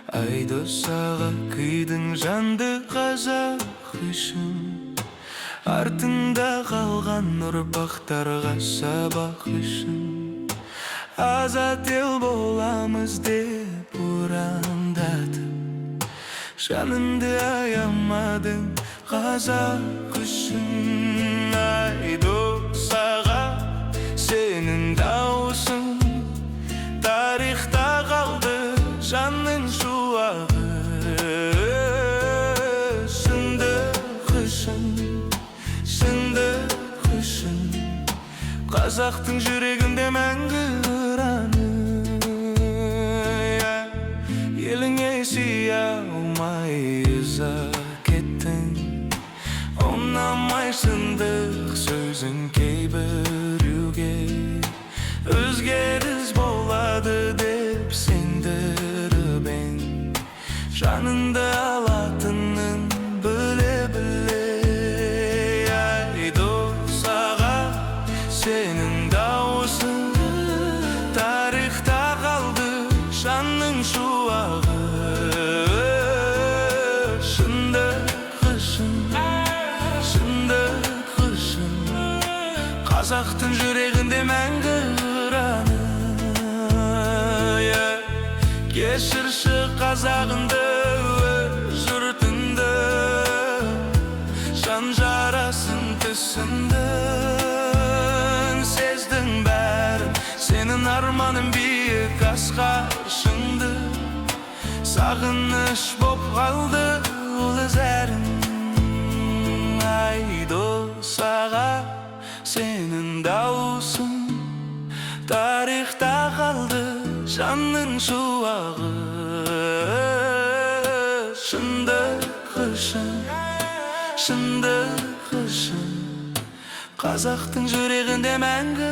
Айдосаға күйдің жанды қазақ үшін, артында қалған ұрпақтарға сабақ үшін. Азат ел боламыз деп ұрандатып, жаныңды аямадың қазақ үшін. Айдосаға сенің дауысың тарихта қалды, жанның шуағы. Шындық үшін, шындық үшін, қазақтың жүрегінде мәңгі ұраны. Еліңе сүйе алмай ұзап кеттің, ұнамай шындық сөзің кейбіреуге. Өзгеріс болады деп сендіріп ең, жаныңды алатынын біле-біле. Айдосаға сенің дауысың тарихта қалды, жанның шуағы. Шындық үшін, шындық үшін, қазақтың жүрегінде мәңгі ұраны. Кешірші қазағыңды, өз жұртыңды, жан жарасын түсіндің. Сездің бәрін, сенің арманың биік асқар шыңды. Сағыныш боп қалды ол ізәрің. Айдосаға сенің дауысың тарихта қалды, жанның шуағы. Шындық үшін, шындық үшін, қазақтың жүрегінде мәңгі